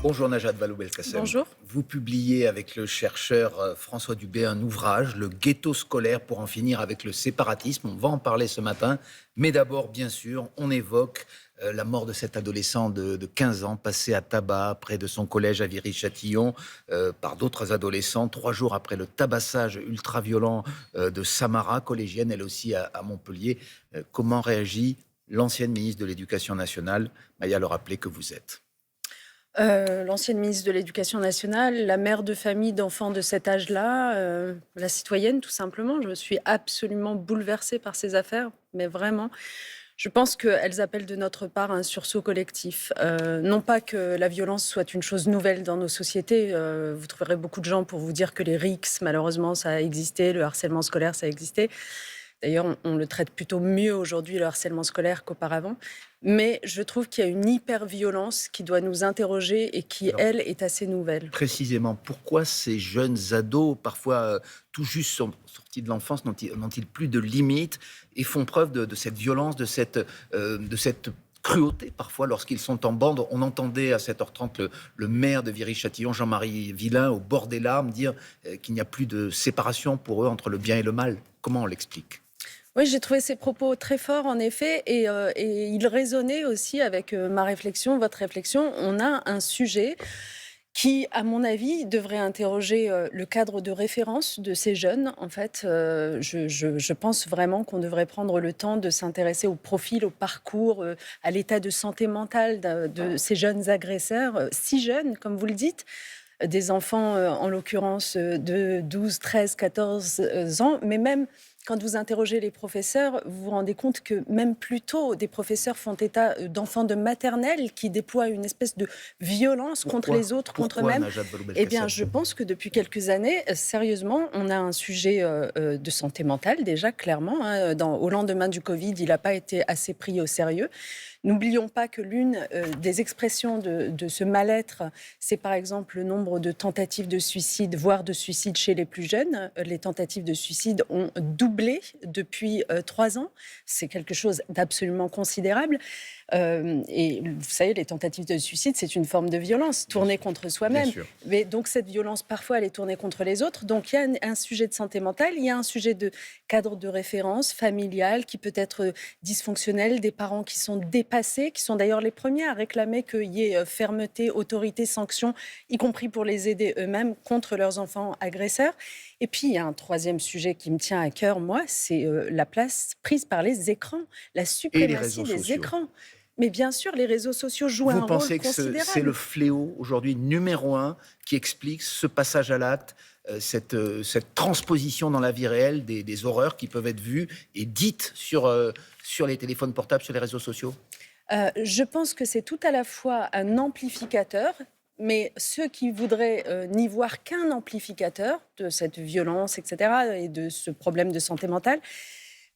Bonjour Najat Vallaud-Belkacem. Bonjour. Vous publiez avec le chercheur François Dubé un ouvrage, Le ghetto scolaire pour en finir avec le séparatisme. On va en parler ce matin. Mais d'abord, bien sûr, on évoque la mort de cet adolescent de 15 ans, passé à tabac près de son collège à Viry-Châtillon par d'autres adolescents, 3 jours après le tabassage ultra-violent de Samara, collégienne, elle aussi à Montpellier. Comment réagit l'ancienne ministre de l'Éducation nationale, Maya Le Rappelé, que vous êtes? L'ancienne ministre de l'Éducation nationale, la mère de famille d'enfants de cet âge-là, la citoyenne tout simplement. Je suis absolument bouleversée par ces affaires, mais vraiment. Je pense qu'elles appellent de notre part un sursaut collectif. Non pas que la violence soit une chose nouvelle dans nos sociétés. Vous trouverez beaucoup de gens pour vous dire que les RICS, malheureusement, ça a existé, le harcèlement scolaire, ça a existé. D'ailleurs, on le traite plutôt mieux aujourd'hui, le harcèlement scolaire, qu'auparavant. Mais je trouve qu'il y a une hyper-violence qui doit nous interroger et qui, Alors, elle, est assez nouvelle. précisément, pourquoi ces jeunes ados, parfois tout juste sortis de l'enfance, n'ont-ils plus de limites et font preuve de cette violence, de cette cruauté parfois lorsqu'ils sont en bande? On entendait à 7h30 le maire de Viry-Châtillon, Jean-Marie Villain, au bord des larmes, dire qu'il n'y a plus de séparation pour eux entre le bien et le mal. Comment on l'explique? Oui, j'ai trouvé ces propos très forts, en effet, et ils résonnaient aussi avec ma réflexion, votre réflexion. On a un sujet qui, à mon avis, devrait interroger le cadre de référence de ces jeunes. En fait, je pense vraiment qu'on devrait prendre le temps de s'intéresser au profil, au parcours, à l'état de santé mentale de ces jeunes agresseurs, si jeunes, comme vous le dites, des enfants, en l'occurrence, de 12, 13, 14 ans, mais même quand vous interrogez les professeurs, vous vous rendez compte que même plus tôt, des professeurs font état d'enfants de maternelle qui déploient une espèce de violence contre les autres, contre Pourquoi, eux-mêmes. Najat Eh bien, Vallaud-Belkacem? je pense que depuis quelques années, sérieusement, on a un sujet de santé mentale, déjà, clairement. Au lendemain du Covid, il n'a pas été assez pris au sérieux. N'oublions pas que l'une des expressions de ce mal-être, c'est par exemple le nombre de tentatives de suicide, voire de suicide chez les plus jeunes. Les tentatives de suicide ont doublé depuis 3 ans. C'est quelque chose d'absolument considérable. Et vous savez, les tentatives de suicide, c'est une forme de violence tournée contre Bien soi-même. sûr. Mais donc cette violence, parfois, elle est tournée contre les autres. Donc il y a un sujet de santé mentale, il y a un sujet de cadre de référence familial qui peut être dysfonctionnel, des parents qui sont dépassés, qui sont d'ailleurs les premiers à réclamer qu'il y ait fermeté, autorité, sanction, y compris pour les aider eux-mêmes contre leurs enfants agresseurs. Et puis, il y a un troisième sujet qui me tient à cœur, moi, c'est la place prise par les écrans, la Et les suprématie réseaux des sociaux. écrans. Mais bien sûr, les réseaux sociaux jouent Vous un rôle pensez que c'est le considérable. fléau aujourd'hui numéro un qui explique ce passage à l'acte, cette transposition dans la vie réelle des horreurs qui peuvent être vues et dites sur les téléphones portables, sur les réseaux sociaux? Je pense que c'est tout à la fois un amplificateur, mais ceux qui voudraient n'y voir qu'un amplificateur de cette violence, etc., et de ce problème de santé mentale,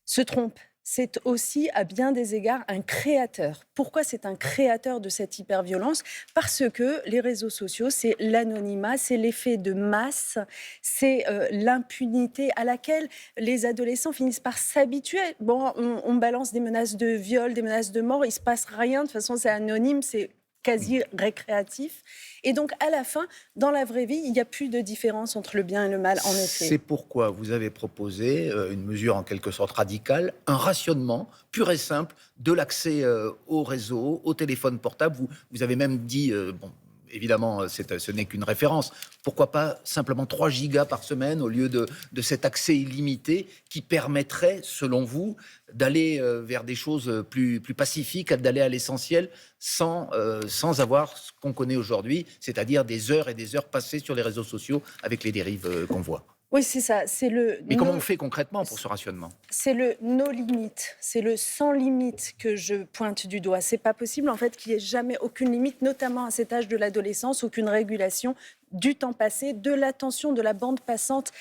se trompent. C'est aussi, à bien des égards, un créateur. Pourquoi c'est un créateur de cette hyperviolence? Parce que les réseaux sociaux, c'est l'anonymat, c'est l'effet de masse, c'est l'impunité à laquelle les adolescents finissent par s'habituer. Bon, on balance des menaces de viol, des menaces de mort, il ne se passe rien, de toute façon c'est anonyme, c'est quasi récréatif. Et donc, à la fin, dans la vraie vie, il n'y a plus de différence entre le bien et le mal, en C'est effet. pourquoi vous avez proposé une mesure en quelque sorte radicale, un rationnement pur et simple de l'accès au réseau, au téléphone portable. Vous avez même dit, bon, évidemment, ce n'est qu'une référence, pourquoi pas simplement 3 gigas par semaine au lieu de cet accès illimité qui permettrait, selon vous, d'aller vers des choses plus pacifiques, d'aller à l'essentiel sans avoir ce qu'on connaît aujourd'hui, c'est-à-dire des heures et des heures passées sur les réseaux sociaux avec les dérives qu'on voit. Oui, c'est ça. C'est le Mais comment on non, fait concrètement pour ce rationnement? c'est le no limite, c'est le sans limite que je pointe du doigt. C'est pas possible en fait qu'il n'y ait jamais aucune limite, notamment à cet âge de l'adolescence, aucune régulation du temps passé, de l'attention, de la bande passante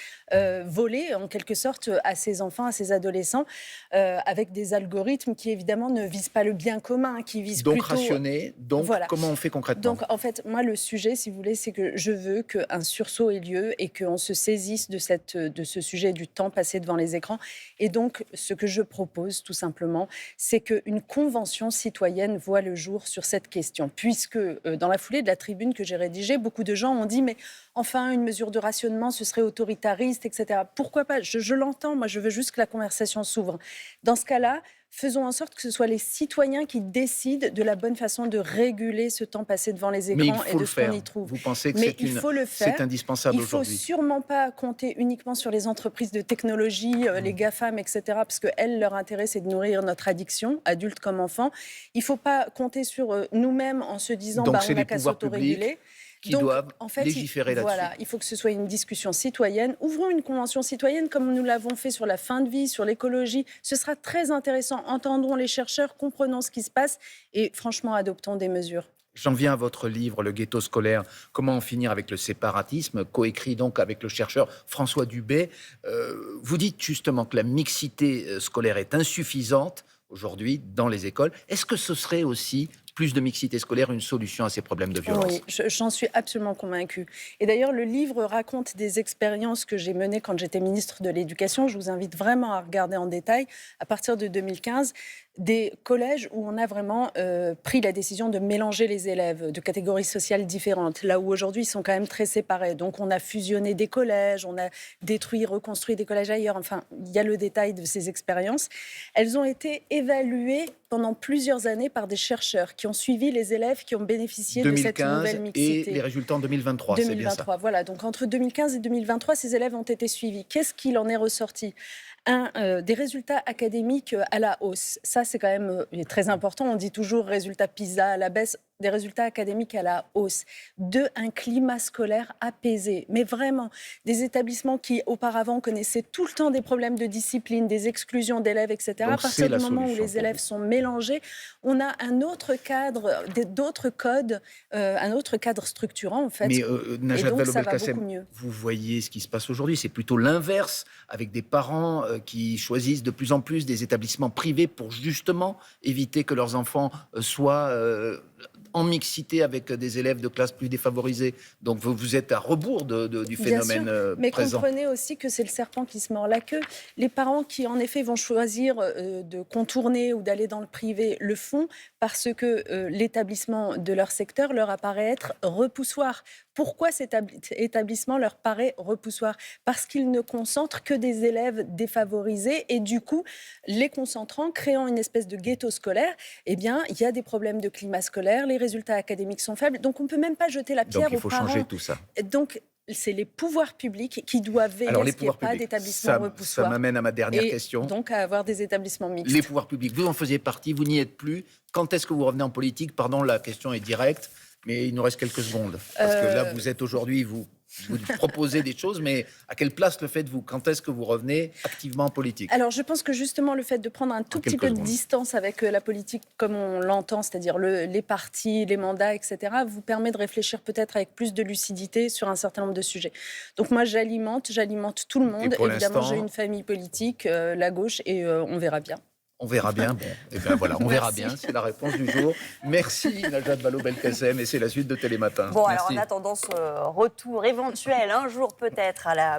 volée, en quelque sorte, à ces enfants, à ces adolescents, avec des algorithmes qui, évidemment, ne visent pas le bien commun, qui visent Donc plutôt... rationner, donc Voilà. comment on fait concrètement? Donc, en fait, moi, le sujet, si vous voulez, c'est que je veux qu'un sursaut ait lieu et qu'on se saisisse de ce sujet du temps passé devant les écrans. Et donc, ce que je propose, tout simplement, c'est qu'une convention citoyenne voit le jour sur cette question. Puisque, dans la foulée de la tribune que j'ai rédigée, beaucoup de gens ont dit « mais enfin, une mesure de rationnement, ce serait autoritariste, etc. » Pourquoi pas? Je l'entends, moi, je veux juste que la conversation s'ouvre. Dans ce cas-là, faisons en sorte que ce soit les citoyens qui décident de la bonne façon de réguler ce temps passé devant les Mais il écrans et faut de le ce qu'on faire. y trouve. Vous pensez que Mais il faut le faire. c'est indispensable Il ne faut aujourd'hui? sûrement pas compter uniquement sur les entreprises de technologie, les GAFAM, etc., parce que elles, leur intérêt, c'est de nourrir notre addiction, adultes comme enfants. Il ne faut pas compter sur nous-mêmes en se disant Donc on c'est n'a les qu'à pouvoirs publics s'autoréguler. qui Donc, doivent en fait, légiférer là-dessus. voilà, il faut que ce soit une discussion citoyenne. Ouvrons une convention citoyenne comme nous l'avons fait sur la fin de vie, sur l'écologie. Ce sera très intéressant. Entendons les chercheurs, comprenons ce qui se passe et franchement, adoptons des mesures. J'en viens à votre livre, Le ghetto scolaire, comment en finir avec le séparatisme, coécrit donc avec le chercheur François Dubé. Vous dites justement que la mixité scolaire est insuffisante aujourd'hui dans les écoles. Est-ce que ce serait aussi plus de mixité scolaire une solution à ces problèmes de violence? Oui, j'en suis absolument convaincue. Et d'ailleurs, le livre raconte des expériences que j'ai menées quand j'étais ministre de l'Éducation. Je vous invite vraiment à regarder en détail, à partir de 2015, des collèges où on a vraiment pris la décision de mélanger les élèves de catégories sociales différentes, là où aujourd'hui ils sont quand même très séparés. Donc on a fusionné des collèges, on a détruit, reconstruit des collèges ailleurs. Enfin, il y a le détail de ces expériences. Elles ont été évaluées pendant plusieurs années par des chercheurs qui ont suivi les élèves qui ont bénéficié de cette nouvelle mixité. Et les résultats en 2023, c'est bien ça. Voilà. Donc entre 2015 et 2023, ces élèves ont été suivis. Qu'est-ce qu'il en est ressorti? Des résultats académiques à la hausse. Ça, c'est quand même très important. On dit toujours résultats PISA à la baisse, des résultats académiques à la hausse. 2, un climat scolaire apaisé. Mais vraiment, des établissements qui, auparavant, connaissaient tout le temps des problèmes de discipline, des exclusions d'élèves, etc. Donc, à partir du moment où les élèves sont mélangés, on a un autre cadre, d'autres codes, un autre cadre structurant, en fait. Mais Najat Vallaud-Belkacem, vous voyez ce qui se passe aujourd'hui, c'est plutôt l'inverse, avec des parents qui choisissent de plus en plus des établissements privés pour justement éviter que leurs enfants soient en mixité avec des élèves de classes plus défavorisées. Donc vous êtes à rebours du phénomène mais présent. comprenez aussi que c'est le serpent qui se mord la queue. Les parents qui, en effet, vont choisir de contourner ou d'aller dans le privé le font parce que l'établissement de leur secteur leur apparaît être repoussoir. Pourquoi cet établissement leur paraît repoussoir? Parce qu'il ne concentre que des élèves défavorisés et du coup, les concentrant, créant une espèce de ghetto scolaire, eh bien, il y a des problèmes de climat scolaire, les résultats académiques sont faibles, donc on ne peut même pas jeter la pierre aux parents. Donc il faut changer tout ça. Donc, c'est les pouvoirs publics qui doivent veiller à ce qu'il n'y ait pas d'établissements repoussoirs. Ça m'amène à ma dernière question. Donc à avoir des établissements mixtes. Les pouvoirs publics, vous en faisiez partie, vous n'y êtes plus. Quand est-ce que vous revenez en politique? Pardon, la question est directe, mais il nous reste quelques secondes. Parce que là, vous êtes aujourd'hui, vous proposez des choses, mais à quelle place le faites-vous? Quand est-ce que vous revenez activement en politique? Alors, je pense que justement, le fait de prendre un tout petit peu de distance avec la politique comme on l'entend, c'est-à-dire les partis, les mandats, etc., vous permet de réfléchir peut-être avec plus de lucidité sur un certain nombre de sujets. Donc moi, j'alimente tout le monde. Évidemment, j'ai une famille politique, la gauche, et on verra bien. On verra bien. Bon, et bien voilà, on verra bien. C'est la réponse du jour. Merci Najat Vallaud-Belkacem et c'est la suite de Télématin. Bon, Merci. alors en attendant ce retour éventuel un jour peut-être à la